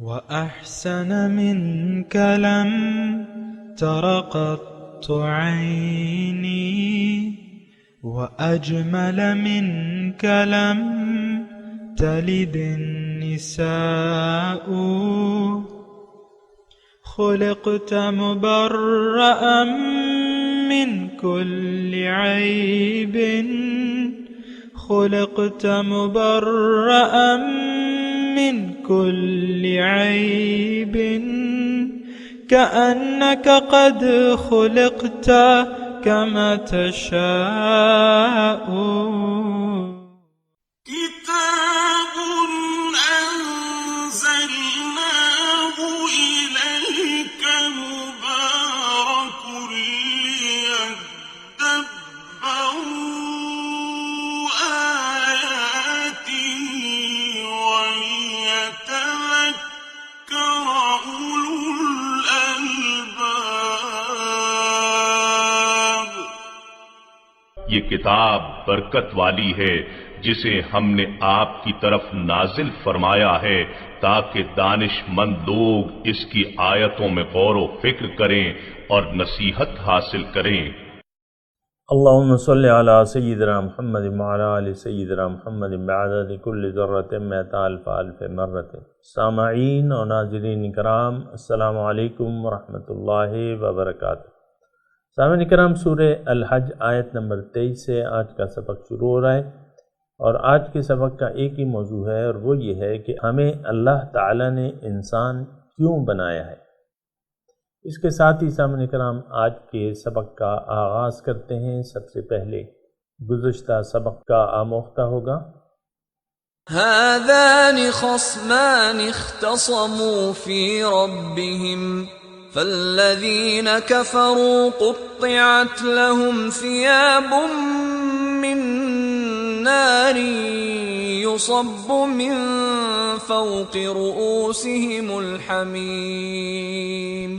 وأحسن منك لم تر قط عيني وأجمل منك لم تلد النساء خلقت مبرأ من كل عيب خلقت مبرأ من كل عيب كأنك قد خلقت كما تشاء كتاب أنزلناه إليك مبارك ليدبروا آياته وليتذكر أولو الألباب. یہ کتاب برکت والی ہے جسے ہم نے آپ کی طرف نازل فرمایا ہے تاکہ دانش مند لوگ اس کی آیتوں میں غور و فکر کریں اور نصیحت حاصل کریں. اللہم صلی علی سیدنا محمد وعلی آل سیدنا محمد بعدد کل ذرۃ مئۃ الف الف مرۃ. سامعین اور ناظرین کرام، السلام علیکم ورحمۃ اللہ وبرکاتہ. سامعین کرام، سورہ الحج آیت نمبر 23 سے آج کا سبق شروع ہو رہا ہے، اور آج کے سبق کا ایک ہی موضوع ہے، اور وہ یہ ہے کہ ہمیں اللہ تعالیٰ نے انسان کیوں بنایا ہے. اس کے ساتھ ہی سامعین کرام آج کے سبق کا آغاز کرتے ہیں. سب سے پہلے گزشتہ سبق کا آموختہ ہوگا. هذان خصمان اختصموا في ربهم فالذين كفروا قطعت لهم ثياب من نار يصب من فوق رؤوسهم الحميم.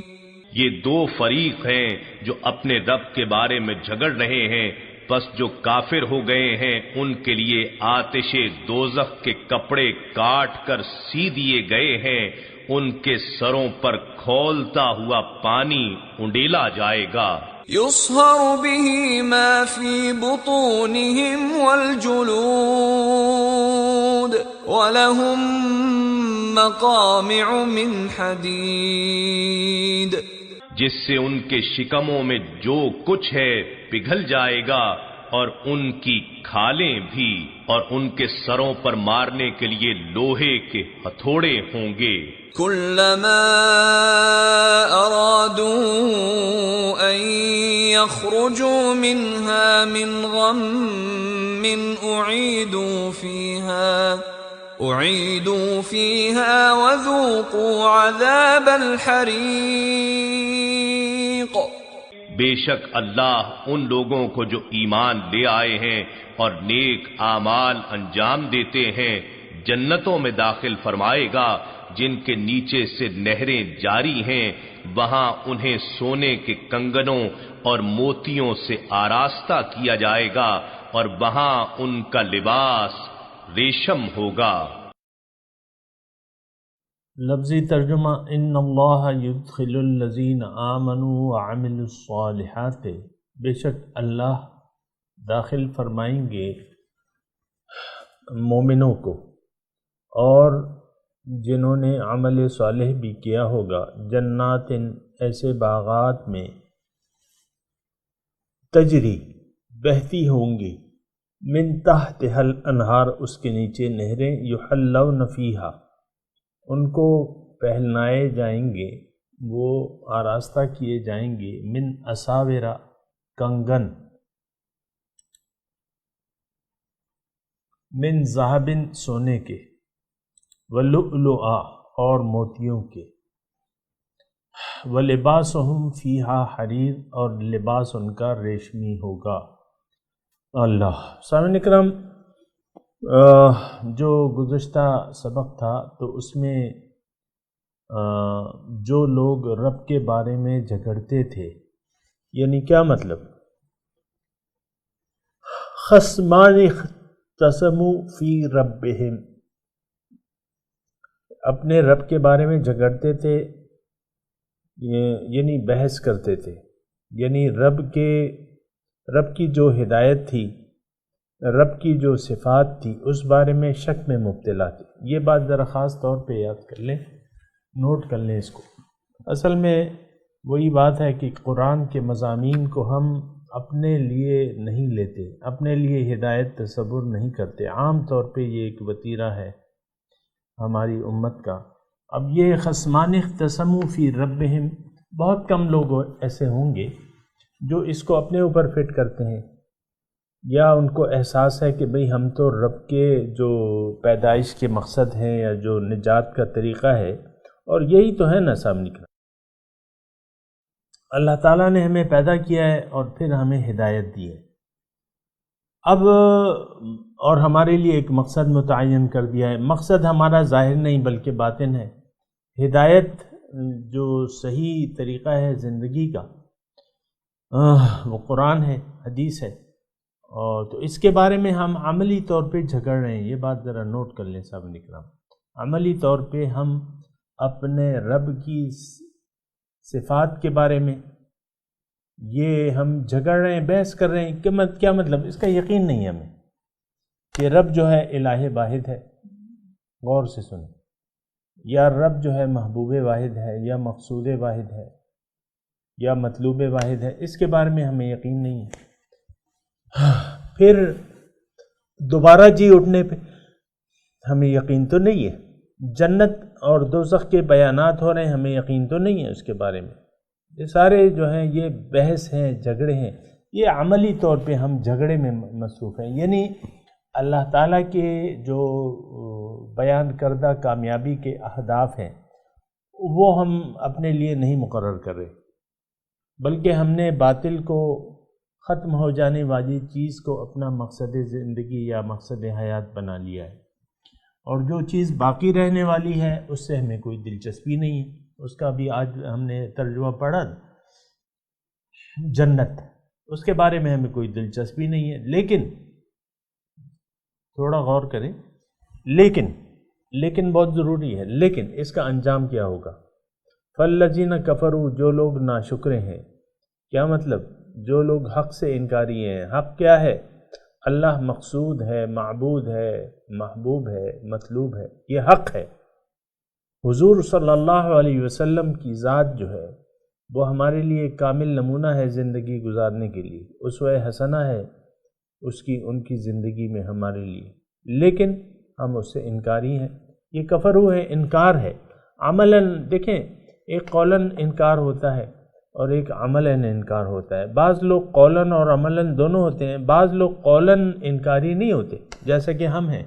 یہ دو فریق ہیں جو اپنے رب کے بارے میں جھگڑ رہے ہیں، پس جو کافر ہو گئے ہیں ان کے لیے آتش دوزخ کے کپڑے کاٹ کر سی دیے گئے ہیں، ان کے سروں پر کھولتا ہوا پانی انڈیلا جائے گا. يصهر به ما في بطونهم والجلود ولهم مقامع من حديد. جس سے ان کے شکموں میں جو کچھ ہے پگھل جائے گا، اور ان کی کھالیں بھی، اور ان کے سروں پر مارنے کے لیے لوہے کے ہتھوڑے ہوں گے. كلما أرادوا أن يخرجوا منها من غم أعيدوا فيها وذوقوا عذاب الحريق. بے شک اللہ ان لوگوں کو جو ایمان لے آئے ہیں اور نیک اعمال انجام دیتے ہیں جنتوں میں داخل فرمائے گا جن کے نیچے سے نہریں جاری ہیں، وہاں انہیں سونے کے کنگنوں اور موتیوں سے آراستہ کیا جائے گا، اور وہاں ان کا لباس ریشم ہوگا. لفظی ترجمہ: ان اللہ یدخل الذین آمنوا وعملوا الصالحات. بے شک اللہ داخل فرمائیں گے مومنوں کو اور جنہوں نے عمل صالح بھی کیا ہوگا، جنات ایسے باغات میں، تجری بہتی ہوں گی، من تحتها الانہار اس کے نیچے نہریں، یحلون فیہا ان کو پہلنائے جائیں گے، وہ آراستہ کیے جائیں گے، من اساورا کنگن، من ذہب سونے کے، ولؤلؤا اور موتیوں کے، ولباسہم فیہا حریر اور لباس ان کا ریشمی ہوگا. اللہ. سامعین اکرام، جو گزشتہ سبق تھا تو اس میں جو لوگ رب کے بارے میں جھگڑتے تھے، یعنی کیا مطلب؟ خصمان اختصموا فی ربہم، اپنے رب کے بارے میں جھگڑتے تھے، یعنی بحث کرتے تھے، یعنی رب کی جو ہدایت تھی، رب کی جو صفات تھی، اس بارے میں شک میں مبتلا تھے۔ یہ بات ذرا خاص طور پہ یاد کر لیں، نوٹ کر لیں اس کو۔ اصل میں وہی بات ہے کہ قرآن کے مضامین کو ہم اپنے لیے نہیں لیتے، اپنے لیے ہدایت تصور نہیں کرتے۔ عام طور پہ یہ ایک وتیرہ ہے ہماری امت کا۔ اب یہ خصمان اختصموا فی ربہم، بہت کم لوگ ایسے ہوں گے جو اس کو اپنے اوپر فٹ کرتے ہیں، یا ان کو احساس ہے کہ بھئی ہم تو رب کے جو پیدائش کے مقصد ہیں یا جو نجات کا طریقہ ہے، اور یہی تو ہے نا سامنے کا۔ اللہ تعالیٰ نے ہمیں پیدا کیا ہے اور پھر ہمیں ہدایت دی ہے، اب اور ہمارے لیے ایک مقصد متعین کر دیا ہے۔ مقصد ہمارا ظاہر نہیں بلکہ باطن ہے۔ ہدایت جو صحیح طریقہ ہے زندگی کا وہ قرآن ہے، حدیث ہے، اور تو اس کے بارے میں ہم عملی طور پہ جھگڑ رہے ہیں۔ یہ بات ذرا نوٹ کر لیں صاحب اکرام، عملی طور پہ ہم اپنے رب کی صفات کے بارے میں یہ ہم جھگڑ رہے ہیں، بحث کر رہے ہیں۔ کیا مطلب؟ اس کا یقین نہیں ہے ہمیں کہ رب جو ہے الہ واحد ہے، غور سے سنیں، یا رب جو ہے محبوب واحد ہے، یا مقصود واحد ہے، یا مطلوب واحد ہے، اس کے بارے میں ہمیں یقین نہیں ہے۔ پھر دوبارہ جی اٹھنے پہ ہمیں یقین تو نہیں ہے۔ جنت اور دوزخ کے بیانات ہو رہے ہیں، ہمیں یقین تو نہیں ہے اس کے بارے میں۔ یہ سارے جو ہیں یہ بحث ہیں، جھگڑے ہیں، یہ عملی طور پہ ہم جھگڑے میں مصروف ہیں۔ یعنی اللہ تعالیٰ کے جو بیان کردہ کامیابی کے اہداف ہیں وہ ہم اپنے لیے نہیں مقرر کر رہے، بلکہ ہم نے باطل کو، ختم ہو جانے والی چیز کو اپنا مقصد زندگی یا مقصد حیات بنا لیا ہے، اور جو چیز باقی رہنے والی ہے اس سے ہمیں کوئی دلچسپی نہیں ہے۔ اس کا بھی آج ہم نے ترجمہ پڑھا، جنت، اس کے بارے میں ہمیں کوئی دلچسپی نہیں ہے۔ لیکن تھوڑا غور کریں، لیکن بہت ضروری ہے، لیکن اس کا انجام کیا ہوگا؟ فالذین کفروا، جو لوگ ناشکرے ہیں۔ کیا مطلب؟ جو لوگ حق سے انکاری ہیں۔ حق کیا ہے؟ اللہ مقصود ہے، معبود ہے، محبوب ہے، مطلوب ہے، یہ حق ہے۔ حضور صلی اللہ علیہ وسلم کی ذات جو ہے وہ ہمارے لیے کامل نمونہ ہے زندگی گزارنے کے لیے، اسوہ حسنہ ہے ان کی زندگی میں ہمارے لیے، لیکن ہم اس سے انکاری ہیں۔ یہ کفرو ہے، انکار ہے۔ عملاً دیکھیں، ایک قولاً انکار ہوتا ہے اور ایک عملاً انکار ہوتا ہے۔ بعض لوگ قولاً اور عملاً دونوں ہوتے ہیں، بعض لوگ قولاً انکاری نہیں ہوتے، جیسا کہ ہم ہیں۔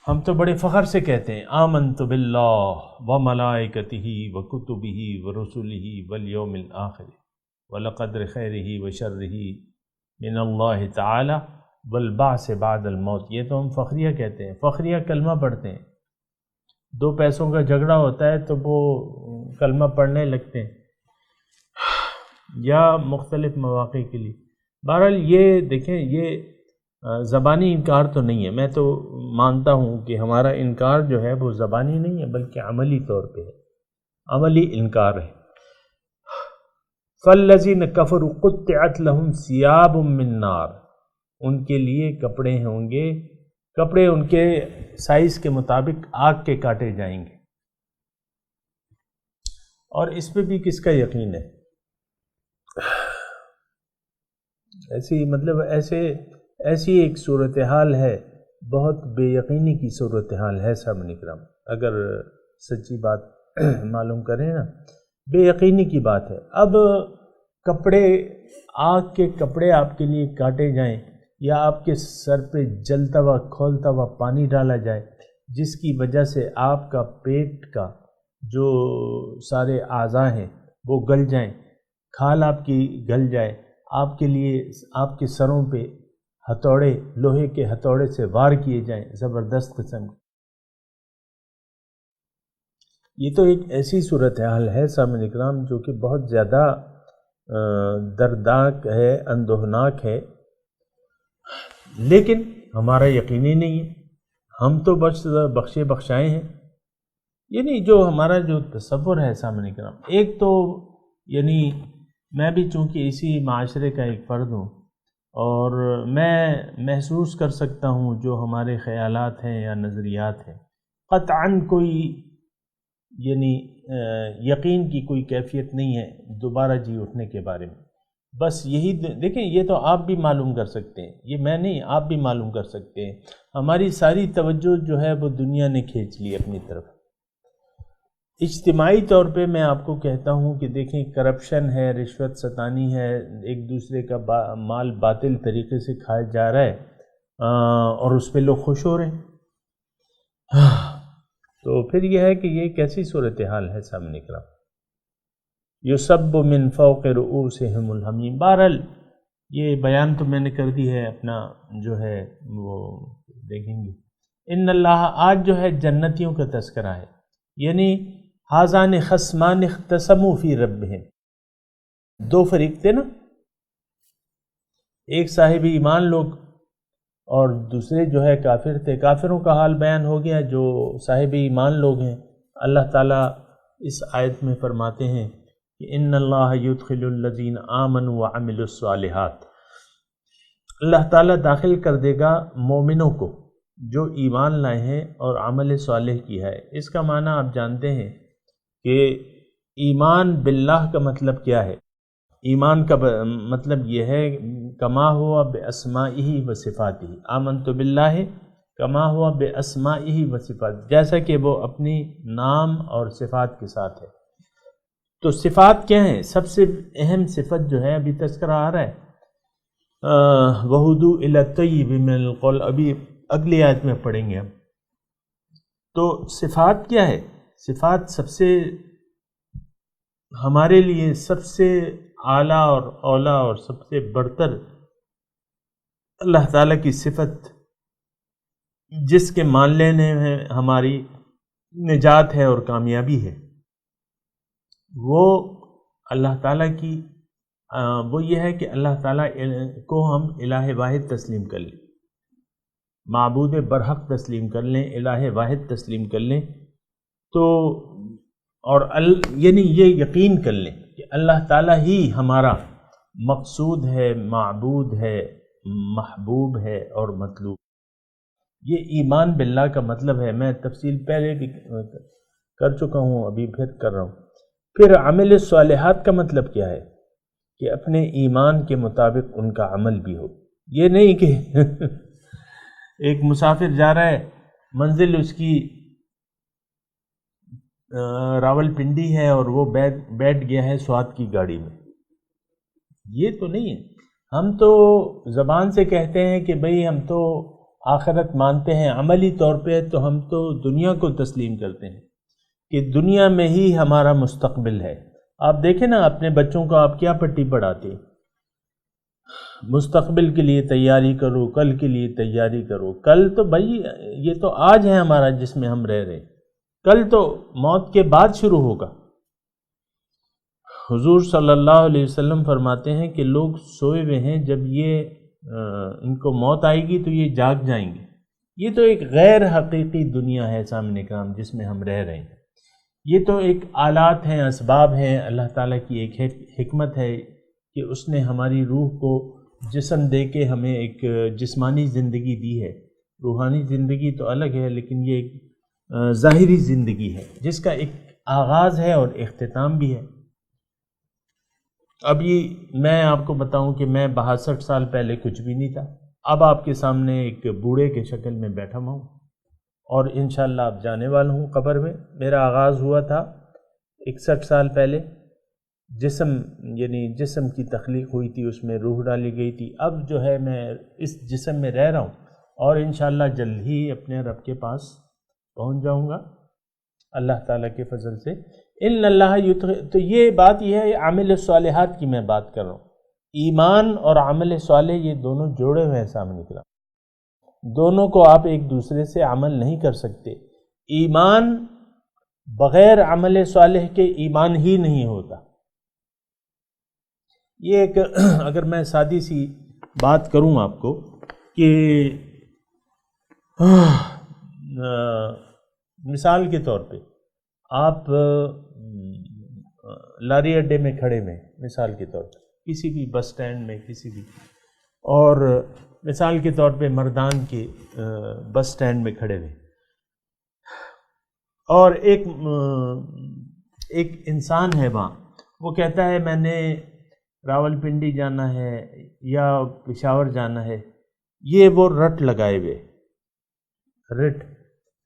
ہم تو بڑے فخر سے کہتے ہیں آمنت باللہ وملائکتہ وکتبہ ورسلہ والیوم الآخر ولقدر خیرہ وشرہ من اللہ تعالی والبعث بعد الموت۔ یہ تو ہم فخریہ کہتے ہیں، فخریہ کلمہ پڑھتے ہیں۔ دو پیسوں کا جھگڑا ہوتا ہے تو وہ کلمہ پڑھنے لگتے ہیں، یا مختلف مواقع کے لیے۔ بہرحال یہ دیکھیں، یہ زبانی انکار تو نہیں ہے۔ میں تو مانتا ہوں کہ ہمارا انکار جو ہے وہ زبانی نہیں ہے بلکہ عملی طور پہ ہے، عملی انکار ہے۔ فالذین کفروا قطعت لہم ثیاب من نار، ان کے لیے کپڑے ہوں گے، کپڑے ان کے سائز کے مطابق آگ کے کاٹے جائیں گے۔ اور اس پہ بھی کس کا یقین ہے؟ ایسی ایک صورتحال ہے، بہت بے یقینی کی صورتحال ہے سامنے کرام۔ اگر سچی بات معلوم کریں نا، بے یقینی کی بات ہے۔ اب کپڑے، آگ کے کپڑے آپ کے لیے کاٹے جائیں، یا آپ کے سر پہ جلتا ہوا کھولتا ہوا پانی ڈالا جائے، جس کی وجہ سے آپ کا پیٹ کا جو سارے اعضاء ہیں وہ گل جائیں، کھال آپ کی گل جائے، آپ کے لیے آپ کے سروں پہ ہتھوڑے، لوہے کے ہتھوڑے سے وار کیے جائیں، زبردست قسم۔ یہ تو ایک ایسی صورتحال ہے سامعین اکرام جو کہ بہت زیادہ دردناک ہے، اندوہناک ہے، لیکن ہمارا یقینی نہیں ہے۔ ہم تو بس بخشے بخشائے ہیں، یعنی جو ہمارا جو تصور ہے سامنے کرام، ایک تو یعنی میں بھی چونکہ اسی معاشرے کا ایک فرد ہوں اور میں محسوس کر سکتا ہوں جو ہمارے خیالات ہیں یا نظریات ہیں، قطعاً کوئی یعنی یقین کی کوئی کیفیت نہیں ہے دوبارہ جی اٹھنے کے بارے میں. بس یہی دیکھیں، یہ تو آپ بھی معلوم کر سکتے ہیں، یہ میں نہیں، آپ بھی معلوم کر سکتے ہیں. ہماری ساری توجہ جو ہے وہ دنیا نے کھینچ لی اپنی طرف. اجتماعی طور پہ میں آپ کو کہتا ہوں کہ دیکھیں، کرپشن ہے، رشوت ستانی ہے، ایک دوسرے کا مال باطل طریقے سے کھایا جا رہا ہے اور اس پہ لوگ خوش ہو رہے ہیں. تو پھر یہ ہے کہ یہ کیسی صورتحال ہے سامنے کرام. یصب من فوق رؤوسہم الحمیم. بہرحال یہ بیان تو میں نے کر دی ہے، اپنا جو ہے وہ دیکھیں گے. ان اللہ، آج جو ہے جنتیوں کا تذکرہ ہے، یعنی ھذان خصمان اختصموا فی ربہم. دو فریق تھے نا، ایک صاحب ایمان لوگ اور دوسرے جو ہے کافر تھے. کافروں کا حال بیان ہو گیا. جو صاحب ایمان لوگ ہیں، اللہ تعالیٰ اس آیت میں فرماتے ہیں کہ ان اللہ یدخل الذین آمنوا وعملوا الصالحات. اللہ تعالیٰ داخل کر دے گا مومنوں کو جو ایمان لائے ہیں اور عمل صالح کیا ہے. اس کا معنی آپ جانتے ہیں کہ ایمان باللہ کا مطلب کیا ہے. ایمان کا مطلب یہ ہے کما ہوا باسمائہ و صفاتہ. آمنت باللہ کما ہوا باسمائہ و صفاتہ، جیسا کہ وہ اپنی نام اور صفات کے ساتھ ہے. تو صفات کیا ہیں؟ سب سے اہم صفت جو ہے ابھی تذکرہ آ رہا ہے، وہدوا الی الطیب من القول. ابھی اگلی آیت میں پڑھیں گے ہم. تو صفات کیا ہے؟ صفات سب سے ہمارے لیے سب سے اعلیٰ اور اولیٰ اور سب سے برتر اللہ تعالیٰ کی صفت، جس کے مان لینے میں ہماری نجات ہے اور کامیابی ہے، وہ اللہ تعالیٰ کی وہ یہ ہے کہ اللہ تعالیٰ کو ہم الہ واحد تسلیم کر لیں، معبود برحق تسلیم کر لیں، الہ واحد تسلیم کر لیں. تو اور یعنی یہ یقین کر لیں کہ اللہ تعالیٰ ہی ہمارا مقصود ہے، معبود ہے، محبوب ہے اور مطلوب. یہ ایمان باللہ کا مطلب ہے. میں تفصیل پہلے بھی کر چکا ہوں، ابھی پھر کر رہا ہوں. پھر عمل صالحات کا مطلب کیا ہے؟ کہ اپنے ایمان کے مطابق ان کا عمل بھی ہو. یہ نہیں کہ ایک مسافر جا رہا ہے، منزل اس کی راول پنڈی ہے اور وہ بیٹھ گیا ہے سوات کی گاڑی میں. یہ تو نہیں ہے. ہم تو زبان سے کہتے ہیں کہ بھئی ہم تو آخرت مانتے ہیں، عملی طور پہ تو ہم تو دنیا کو تسلیم کرتے ہیں کہ دنیا میں ہی ہمارا مستقبل ہے. آپ دیکھیں نا، اپنے بچوں کو آپ کیا پٹی پڑھاتے؟ مستقبل کے لیے تیاری کرو، کل کے لیے تیاری کرو. کل تو بھائی یہ تو آج ہے ہمارا جس میں ہم رہ رہے ہیں، کل تو موت کے بعد شروع ہوگا. حضور صلی اللہ علیہ وسلم فرماتے ہیں کہ لوگ سوئے ہوئے ہیں، جب یہ ان کو موت آئے گی تو یہ جاگ جائیں گے. یہ تو ایک غیر حقیقی دنیا ہے سامنے کام جس میں ہم رہ رہے ہیں. یہ تو ایک آلات ہیں، اسباب ہیں. اللہ تعالیٰ کی ایک حکمت ہے کہ اس نے ہماری روح کو جسم دے کے ہمیں ایک جسمانی زندگی دی ہے. روحانی زندگی تو الگ ہے، لیکن یہ ایک ظاہری زندگی ہے جس کا ایک آغاز ہے اور اختتام بھی ہے. ابھی میں آپ کو بتاؤں کہ میں 62 سال پہلے کچھ بھی نہیں تھا. اب آپ کے سامنے ایک بوڑھے کے شکل میں بیٹھا ہوں اور انشاءاللہ اب جانے والا ہوں قبر میں. میرا آغاز ہوا تھا 61 سال پہلے. جسم کی تخلیق ہوئی تھی، اس میں روح ڈالی گئی تھی. اب جو ہے میں اس جسم میں رہ رہا ہوں اور انشاءاللہ جلد ہی اپنے رب کے پاس پہنچ جاؤں گا اللہ تعالیٰ کے فضل سے. ان اللہ تو یہ بات یہ ہے، عمل صالحات کی میں بات کر رہا ہوں. ایمان اور عمل صالح یہ دونوں جوڑے ہوئے ہیں سامنے کی طرف. دونوں کو آپ ایک دوسرے سے عمل نہیں کر سکتے. ایمان بغیر عمل صالح کے ایمان ہی نہیں ہوتا. یہ ایک اگر میں سادی سی بات کروں آپ کو کہ مثال کے طور پہ آپ لاری اڈے میں کھڑے ہوئے مثال کے طور پر، کسی بھی بس سٹینڈ میں کسی بھی، اور مثال کے طور پہ مردان کے بس سٹینڈ میں کھڑے ہوئے، اور ایک انسان ہے وہاں، وہ کہتا ہے میں نے راول پنڈی جانا ہے یا پشاور جانا ہے، یہ وہ رٹ لگائے ہوئے،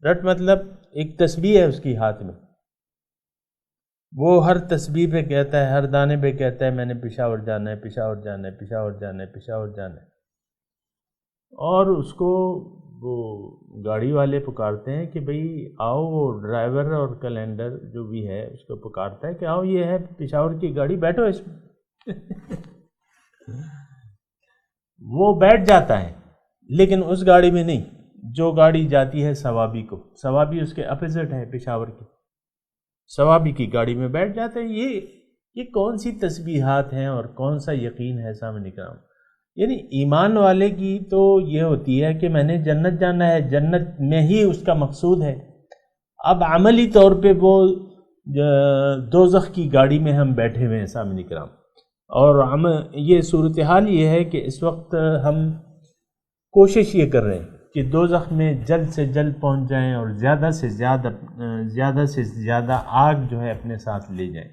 رٹ مطلب ایک تسبیح ہے اس کی ہاتھ میں، وہ ہر تسبیح پہ کہتا ہے، ہر دانے پہ کہتا ہے میں نے پشاور جانا ہے، پشاور جانا ہے، پشاور جانا ہے، پشاور جانا ہے، اور اس کو وہ گاڑی والے پکارتے ہیں کہ بھئی آؤ، وہ ڈرائیور اور کیلنڈر جو بھی ہے اس کو پکارتا ہے کہ آؤ یہ ہے پشاور کی گاڑی، بیٹھو اس میں وہ بیٹھ جاتا ہے، لیکن اس گاڑی میں نہیں جو گاڑی جاتی ہے ثوابی کو، ثوابی اس کے اپوزٹ ہے پشاور کی، ثوابی کی گاڑی میں بیٹھ جاتے ہیں۔ یہ کون سی تسبیحات ہیں اور کون سا یقین ہے سامنے کرام؟ یعنی ایمان والے کی تو یہ ہوتی ہے کہ میں نے جنت جانا ہے، جنت میں ہی اس کا مقصود ہے۔ اب عملی طور پہ وہ دوزخ کی گاڑی میں ہم بیٹھے ہوئے ہیں سامنے کرام، اور یہ صورتحال یہ ہے کہ اس وقت ہم کوشش یہ کر رہے ہیں کہ دوزخ میں جلد سے جلد پہنچ جائیں اور زیادہ سے زیادہ آگ جو ہے اپنے ساتھ لے جائیں۔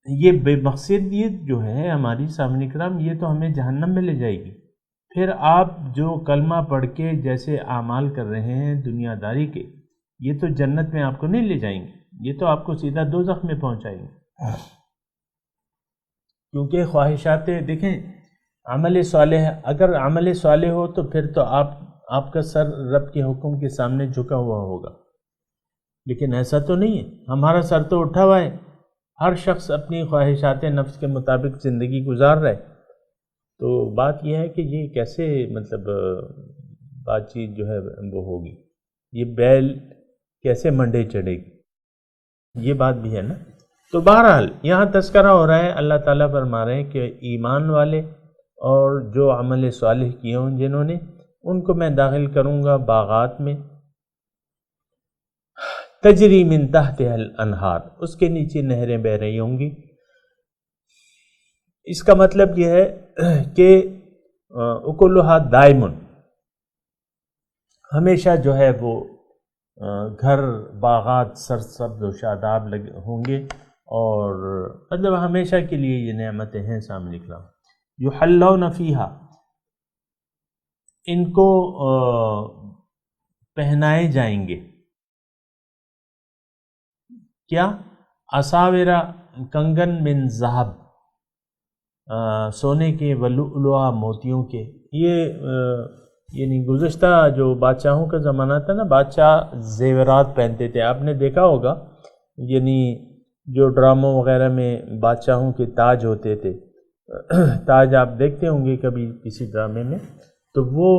یہ بے مقصدیت جو ہے ہماری سامنے کرام، یہ تو ہمیں جہنم میں لے جائے گی۔ پھر آپ جو کلمہ پڑھ کے جیسے اعمال کر رہے ہیں دنیا داری کے، یہ تو جنت میں آپ کو نہیں لے جائیں گے، یہ تو آپ کو سیدھا دوزخ میں پہنچائیں گے، کیونکہ خواہشات، دیکھیں عمل صالح، اگر عمل صالح ہو تو پھر تو آپ کا سر رب کے حکم کے سامنے جھکا ہوا ہوگا، لیکن ایسا تو نہیں ہے، ہمارا سر تو اٹھا ہوا ہے، ہر شخص اپنی خواہشات نفس کے مطابق زندگی گزار رہا ہے۔ تو بات یہ ہے کہ یہ کیسے مطلب بات چیت جو ہے وہ ہوگی، یہ بیل کیسے منڈے چڑھے گی، یہ بات بھی ہے نا۔ تو بہرحال یہاں تذکرہ ہو رہا ہے، اللہ تعالیٰ فرما رہے ہیں کہ ایمان والے اور جو عمل صالح کیے ہوں جنہوں نے، ان کو میں داخل کروں گا باغات میں، تجری من تحتها الانہار، اس کے نیچے نہریں بہہ رہی ہوں گی۔ اس کا مطلب یہ ہے کہ اکلھا دائم، ہمیشہ جو ہے وہ گھر باغات سرسبز و شاداب ہوں گے، اور مطلب ہمیشہ کے لیے یہ نعمتیں ہیں سامنے کرام۔ یحلون فیہا، ان کو پہنائے جائیں گے کیا؟ اساورا، کنگن من ذہب، سونے کے، ولؤلؤا، موتیوں کے۔ یہ یعنی گزشتہ جو بادشاہوں کا زمانہ تھا نا، بادشاہ زیورات پہنتے تھے، آپ نے دیکھا ہوگا، یعنی جو ڈراموں وغیرہ میں بادشاہوں کے تاج ہوتے تھے، تاج آپ دیکھتے ہوں گے کبھی کسی ڈرامے میں، تو وہ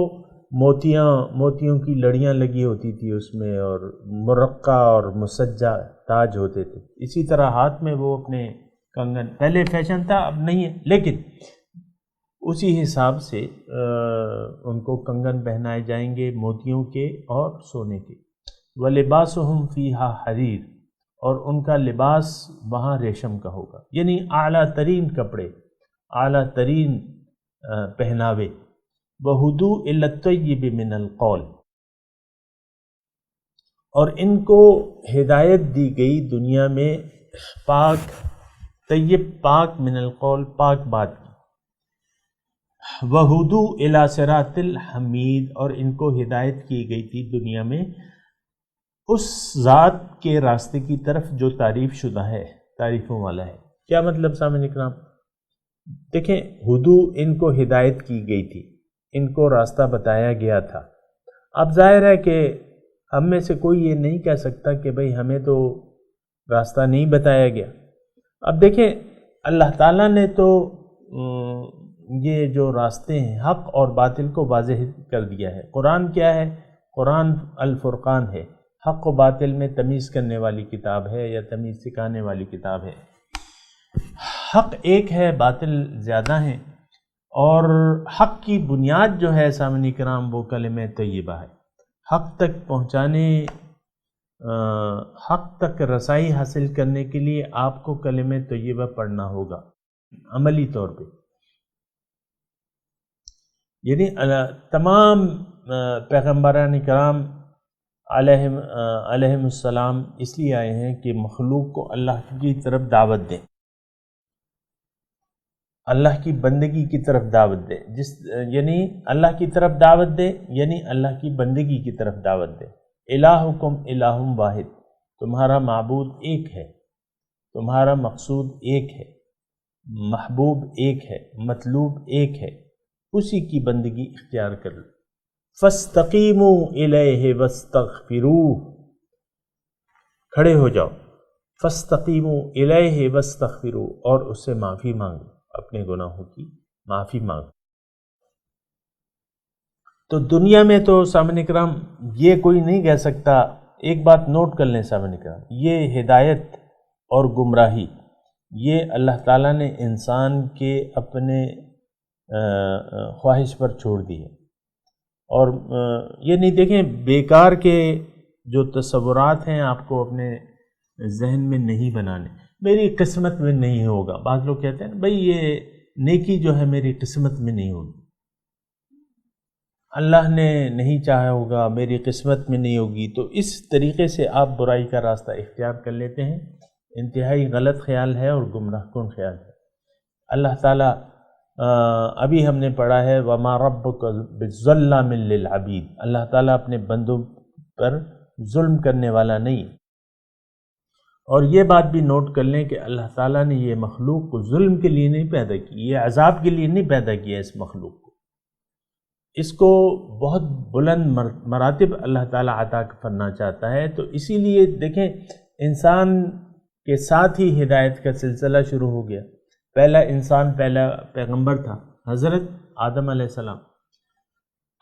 موتیوں کی لڑیاں لگی ہوتی تھی اس میں، اور مرقع اور مسجع تاج ہوتے تھے۔ اسی طرح ہاتھ میں وہ اپنے کنگن، پہلے فیشن تھا اب نہیں ہے، لیکن اسی حساب سے ان کو کنگن پہنائے جائیں گے موتیوں کے اور سونے کے۔ وَلِبَاسُهُمْ فِيهَا حریر، اور ان کا لباس وہاں ریشم کا ہوگا، یعنی اعلیٰ ترین کپڑے، اعلیٰ ترین پہناوے۔ وَهُدُوا إِلَى الطَّيِّبِ مِنَ الْقَوْلِ، اور ان کو ہدایت دی گئی دنیا میں پاک، طیب پاک، من القول پاک بات کی۔ وَهُدُوا إِلَى صِرَاطِ الْحَمِيدِ، اور ان کو ہدایت کی گئی تھی دنیا میں اس ذات کے راستے کی طرف جو تعریف شدہ ہے، تعریفوں والا ہے۔ کیا مطلب سامعین کرام؟ دیکھیں، ہدو ان کو ہدایت کی گئی تھی، ان کو راستہ بتایا گیا تھا۔ اب ظاہر ہے کہ ہم میں سے کوئی یہ نہیں کہہ سکتا کہ بھئی ہمیں تو راستہ نہیں بتایا گیا۔ اب دیکھیں، اللہ تعالیٰ نے تو یہ جو راستے ہیں حق اور باطل کو واضح کر دیا ہے۔ قرآن کیا ہے؟ قرآن الفرقان ہے، حق و باطل میں تمیز کرنے والی کتاب ہے، یا تمیز سکھانے والی کتاب ہے۔ حق ایک ہے، باطل زیادہ ہیں، اور حق کی بنیاد جو ہے سامعین کرام وہ کلمہ طیبہ ہے۔ حق تک پہنچانے حق تک رسائی حاصل کرنے کے لیے آپ کو کلمہ طیبہ پڑھنا ہوگا عملی طور پہ. یعنی تمام پیغمبران کرام علیہم السلام اس لیے آئے ہیں کہ مخلوق کو اللہ کی طرف دعوت دیں، اللہ کی بندگی کی طرف دعوت دیں. یعنی اللہ کی طرف دعوت دیں یعنی اللہ کی بندگی کی طرف دعوت دیں. الہکم الہ واحد، تمہارا معبود ایک ہے، تمہارا مقصود ایک ہے، محبوب ایک ہے، مطلوب ایک ہے، اسی کی بندگی اختیار کر لو. فاستقیموا الیہ واستغفروہ، کھڑے ہو جاؤ. فاستقیموا الیہ واستغفروہ، اور اس سے معافی مانگو، اپنے گناہوں کی معافی مانگو. تو دنیا میں تو سامعین کرام یہ کوئی نہیں کہہ سکتا. ایک بات نوٹ کر لیں سامعین کرام، یہ ہدایت اور گمراہی یہ اللہ تعالیٰ نے انسان کے اپنے خواہش پر چھوڑ دی ہے. اور یہ نہیں دیکھیں بیکار کے جو تصورات ہیں آپ کو اپنے ذہن میں نہیں بنانے. میری قسمت میں نہیں ہوگا، بعض لوگ کہتے ہیں بھئی یہ نیکی جو ہے میری قسمت میں نہیں ہوگی، اللہ نے نہیں چاہا ہوگا، میری قسمت میں نہیں ہوگی. تو اس طریقے سے آپ برائی کا راستہ اختیار کر لیتے ہیں. انتہائی غلط خیال ہے اور گمراہ کن خیال ہے. اللہ تعالیٰ ابھی ہم نے پڑھا ہے وَمَا رَبُّكَ بِالظَّلَّامٍ لِّلْعَبِيدِ، اللہ تعالیٰ اپنے بندوں پر ظلم کرنے والا نہیں. اور یہ بات بھی نوٹ کر لیں کہ اللہ تعالیٰ نے یہ مخلوق کو ظلم کے لیے نہیں پیدا کی، یہ عذاب کے لیے نہیں پیدا کیا. اس مخلوق کو، اس کو بہت بلند مراتب اللہ تعالیٰ عطا کرنا چاہتا ہے. تو اسی لیے دیکھیں انسان کے ساتھ ہی ہدایت کا سلسلہ شروع ہو گیا. پہلا انسان، پہلا پیغمبر تھا حضرت آدم علیہ السلام،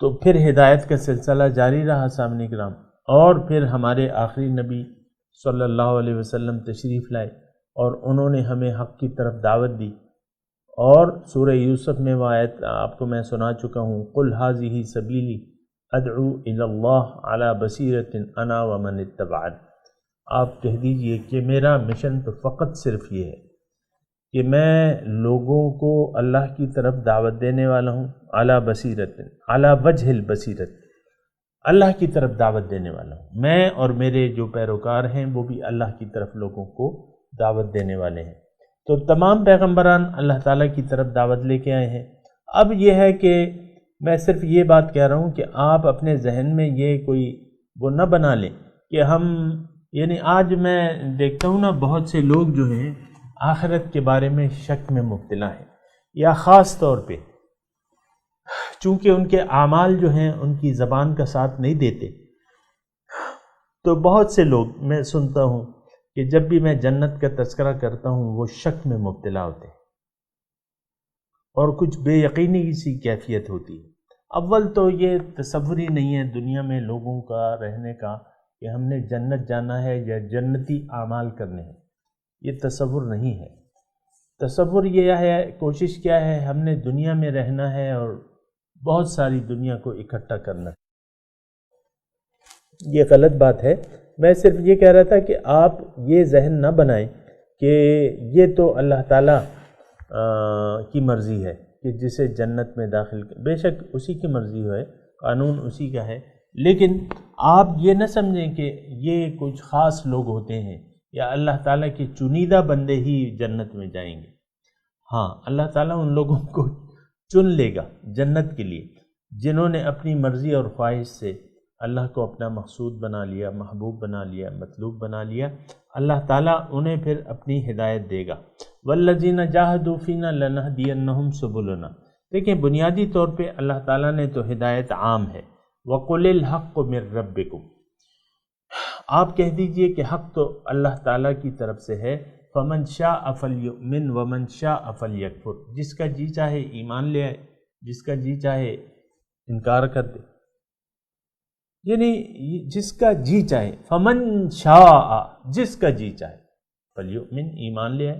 تو پھر ہدایت کا سلسلہ جاری رہا سامعین کرام. اور پھر ہمارے آخری نبی صلی اللہ علیہ وسلم تشریف لائے اور انہوں نے ہمیں حق کی طرف دعوت دی. اور سورہ یوسف میں وہ آیت آپ کو میں سنا چکا ہوں، قُلْ هَٰذِهِ سَبِيلِي أَدْعُو إِلَى اللَّهِ عَلَىٰ بَصِيرَةٍ أَنَا وَمَنِ اتَّبَعَنِ. آپ کہہ دیجئے کہ میرا مشن تو فقط صرف یہ ہے کہ میں لوگوں کو اللہ کی طرف دعوت دینے والا ہوں، عَلَىٰ بَصِيرَةٍ، عَلَىٰ وَجْهِ الْبَصِيرَةِ، اللہ کی طرف دعوت دینے والا ہوں. میں اور میرے جو پیروکار ہیں وہ بھی اللہ کی طرف لوگوں کو دعوت دینے والے ہیں. تو تمام پیغمبران اللہ تعالیٰ کی طرف دعوت لے کے آئے ہیں. اب یہ ہے کہ میں صرف یہ بات کہہ رہا ہوں کہ آپ اپنے ذہن میں یہ کوئی وہ نہ بنا لیں کہ ہم، یعنی آج میں دیکھتا ہوں نا بہت سے لوگ جو ہیں آخرت کے بارے میں شک میں مبتلا ہیں، یا خاص طور پہ چونکہ ان کے اعمال جو ہیں ان کی زبان کا ساتھ نہیں دیتے، تو بہت سے لوگ میں سنتا ہوں کہ جب بھی میں جنت کا تذکرہ کرتا ہوں وہ شک میں مبتلا ہوتے ہیں اور کچھ بے یقینی سی کیفیت ہوتی ہے. اول تو یہ تصور ہی نہیں ہے دنیا میں لوگوں کا رہنے کا کہ ہم نے جنت جانا ہے یا جنتی اعمال کرنے ہیں. یہ تصور نہیں ہے. تصور یہ ہے، کوشش کیا ہے، ہم نے دنیا میں رہنا ہے اور بہت ساری دنیا کو اکٹھا کرنا. یہ غلط بات ہے. میں صرف یہ کہہ رہا تھا کہ آپ یہ ذہن نہ بنائیں کہ یہ تو اللہ تعالیٰ کی مرضی ہے کہ جسے جنت میں داخل، بے شک اسی کی مرضی ہے، قانون اسی کا ہے، لیکن آپ یہ نہ سمجھیں کہ یہ کچھ خاص لوگ ہوتے ہیں یا اللہ تعالیٰ کے چنیدہ بندے ہی جنت میں جائیں گے. ہاں، اللہ تعالیٰ ان لوگوں کو چن لے گا جنت کے لیے جنہوں نے اپنی مرضی اور خواہش سے اللہ کو اپنا مقصود بنا لیا، محبوب بنا لیا، مطلوب بنا لیا. اللہ تعالیٰ انہیں پھر اپنی ہدایت دے گا. والذین جاہدوا فینا لنہدینہم سبلنا. دیکھیں بنیادی طور پہ اللہ تعالیٰ نے تو ہدایت عام ہے. وقل الحق من ربکم، آپ کہہ دیجئے کہ حق تو اللہ تعالیٰ کی طرف سے ہے. فمن شاء فلیؤمن ومن شاء فلیکفر. جس کا جی چاہے ایمان لے آئے، جس کا جی چاہے انکار کر دے. یعنی جس کا جی چاہے، فمن شاء، جس کا جی چاہے، فلیؤمن، ایمان لے آئے.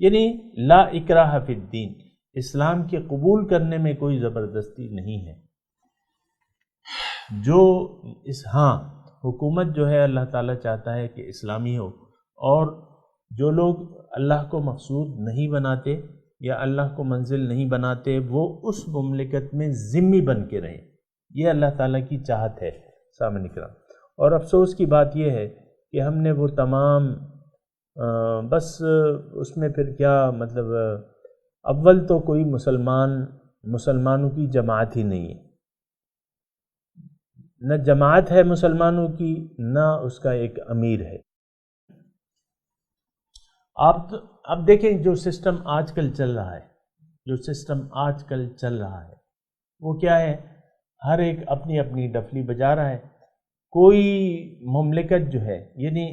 یعنی لا اکراہ فی الدین، اسلام کے قبول کرنے میں کوئی زبردستی نہیں ہے. جو ہاں حکومت جو ہے اللہ تعالیٰ چاہتا ہے کہ اسلامی ہو، اور جو لوگ اللہ کو مقصود نہیں بناتے یا اللہ کو منزل نہیں بناتے وہ اس مملکت میں ذمہ بن کے رہیں، یہ اللہ تعالیٰ کی چاہت ہے سامنے کرام۔ اور افسوس کی بات یہ ہے کہ ہم نے وہ تمام بس اس میں پھر کیا مطلب، اول تو کوئی مسلمانوں کی جماعت ہی نہیں ہے، نہ جماعت ہے مسلمانوں کی، نہ اس کا ایک امیر ہے۔ اب دیکھیں جو سسٹم آج کل چل رہا ہے وہ کیا ہے، ہر ایک اپنی اپنی ڈفلی بجا رہا ہے۔ کوئی مملکت جو ہے، یعنی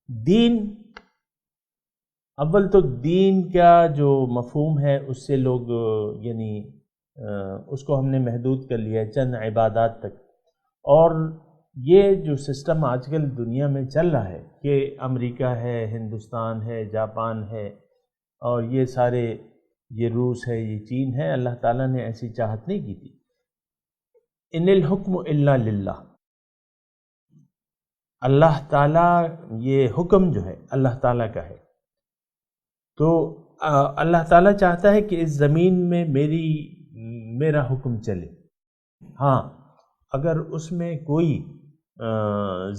دین، اول تو دین کا جو مفہوم ہے اس سے لوگ یعنی اس کو ہم نے محدود کر لیا ہے چند عبادات تک، اور یہ جو سسٹم آج کل دنیا میں چل رہا ہے کہ امریکہ ہے، ہندوستان ہے، جاپان ہے، اور یہ سارے، یہ روس ہے، یہ چین ہے، اللہ تعالیٰ نے ایسی چاہت نہیں کی تھی۔ ان الحکم الا للہ، اللہ تعالیٰ، یہ حکم جو ہے اللہ تعالیٰ کا ہے، تو اللہ تعالیٰ چاہتا ہے کہ اس زمین میں میرا حکم چلے۔ ہاں اگر اس میں کوئی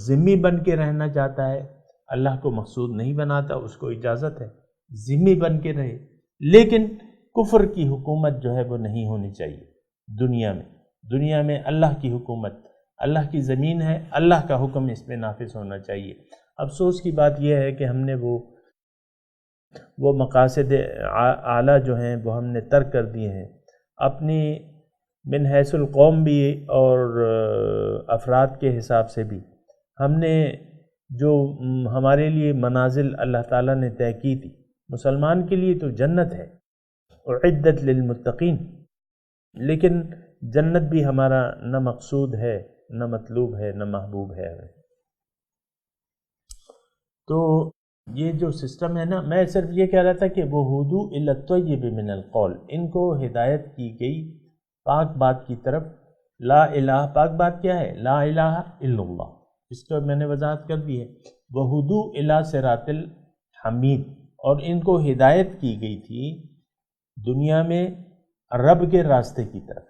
ذمہ بن کے رہنا چاہتا ہے، اللہ کو مقصود نہیں بناتا، اس کو اجازت ہے ذمہ بن کے رہے، لیکن کفر کی حکومت جو ہے وہ نہیں ہونی چاہیے دنیا میں اللہ کی حکومت، اللہ کی زمین ہے، اللہ کا حکم اس میں نافذ ہونا چاہیے۔ افسوس کی بات یہ ہے کہ ہم نے وہ مقاصد اعلیٰ جو ہیں وہ ہم نے ترک کر دیے ہیں، اپنی من حیث القوم بھی اور افراد کے حساب سے بھی۔ ہم نے جو ہمارے لیے منازل اللہ تعالیٰ نے طے کی تھی، مسلمان کے لیے تو جنت ہے، اعدت للمتقین، لیکن جنت بھی ہمارا نہ مقصود ہے، نہ مطلوب ہے، نہ محبوب ہے ہمیں۔ تو یہ جو سسٹم ہے نا، میں صرف یہ کہہ رہا تھا کہ وہ ہدوء الی الطیب من القول، ان کو ہدایت کی گئی پاک بات کی طرف۔ لا الہ، پاک بات کیا ہے؟ لا الہ الا اللہ، اس کو میں نے وضاحت کر دی ہے۔ وہدوء الی صراط الحمید، اور ان کو ہدایت کی گئی تھی دنیا میں رب کے راستے کی طرف۔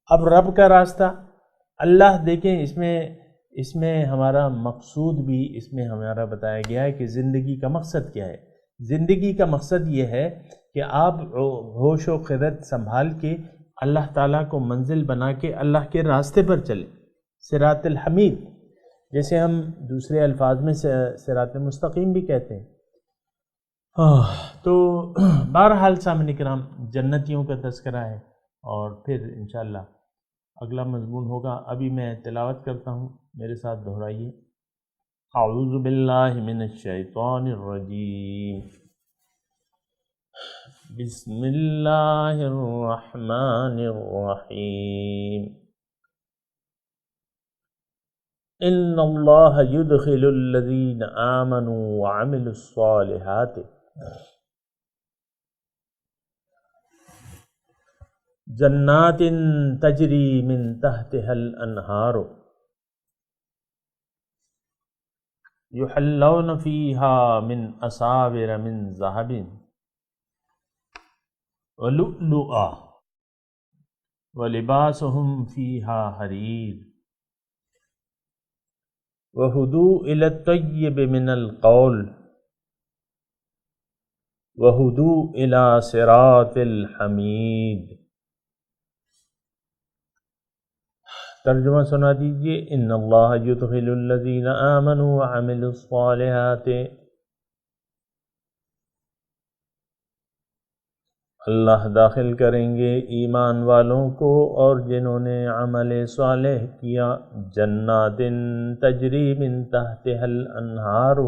اب رب کا راستہ اللہ، دیکھیں اس میں ہمارا مقصود بھی اس میں ہمارا بتایا گیا ہے کہ زندگی کا مقصد کیا ہے۔ زندگی کا مقصد یہ ہے کہ آپ ہوش و خرد سنبھال کے اللہ تعالیٰ کو منزل بنا کے اللہ کے راستے پر چلیں، صراط الحمید، جیسے ہم دوسرے الفاظ میں صراط مستقیم بھی کہتے ہیں۔ تو بہرحال سامعین کرام، جنتیوں کا تذکرہ ہے، اور پھر انشاءاللہ اگلا مضمون ہوگا۔ ابھی میں تلاوت کرتا ہوں، میرے ساتھ دہرائیے۔ اعوذ باللہ من الشیطان الرجیم، بسم اللہ الرحمن الرحیم۔ ان اللہ يدخل الذین آمنوا وعملوا الصالحات جنات تجری من تحتها الانہار یحلون فیہا من اساور من ذہب ولؤلؤا ولباسهم فیہا حریر وہدوء الی الطیب من القول وہدوء الی صراط الحمید۔ ترجمہ سنا دیجئے۔ ان اللہ یدخل الذین آمنوا وعملوا الصالحات، اللہ داخل کریں گے ایمان والوں کو اور جنہوں نے عمل صالح کیا، جنات تجری من تحتها الانہار،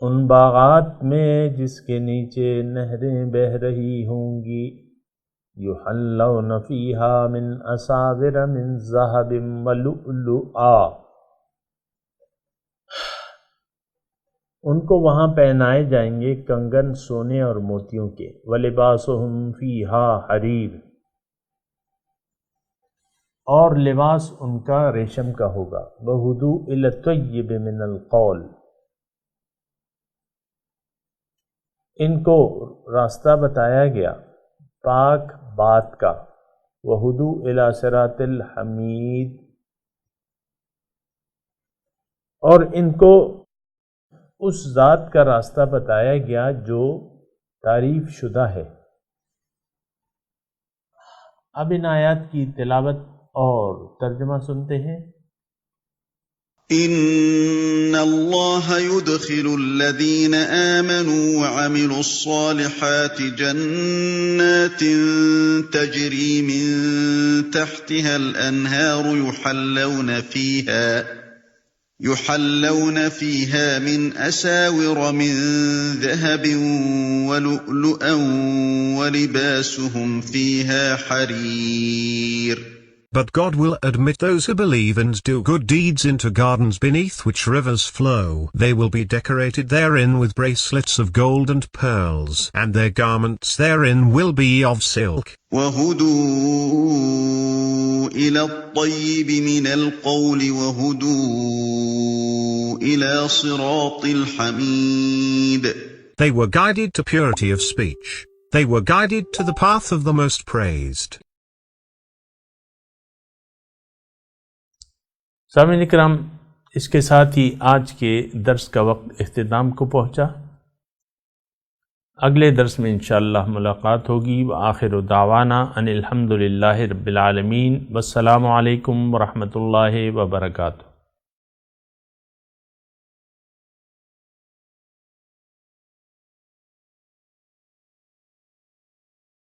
ان باغات میں جس کے نیچے نہریں بہہ رہی ہوں گی، یحلون فیہا من اساور من ذہب ولؤلؤا، ان کو وہاں پہنائے جائیں گے کنگن سونے اور موتیوں کے، ولباسہم فیہا حریر، اور لباس ان کا ریشم کا ہوگا۔ وہدو الی الطیب من القول، ان کو راستہ بتایا گیا پاک بات کا۔ وہدو الی صراط الحمید، اور ان کو اس ذات کا راستہ بتایا گیا جو تعریف شدہ ہے۔ اب ان آیات کی تلاوت اور ترجمہ سنتے ہیں۔ ان اللہ يدخل الذین آمنوا وعملوا الصالحات جنات تجری من تحتها الانہار يحلون فيها من أساور من ذهب ولؤلؤا ولباسهم فيها حرير. But God will admit those who believe and do good deeds into gardens beneath which rivers flow. They will be decorated therein with bracelets of gold and pearls, and their garments therein will be of silk. وَهُدُوا إِلَى الطَّيِّبِ مِنَ الْقَوْلِ وَهُدُوا إِلَى صِرَاطِ الْحَمِيدِ. They were guided to purity of speech. They were guided to the path of the most praised. سامعین اکرام، اس کے ساتھ ہی آج کے درس کا وقت اختتام کو پہنچا۔ اگلے درس میں انشاءاللہ ملاقات ہوگی۔ وآخر دعوانا ان الحمد للہ رب العالمین، والسلام علیکم ورحمۃ اللہ وبرکاتہ۔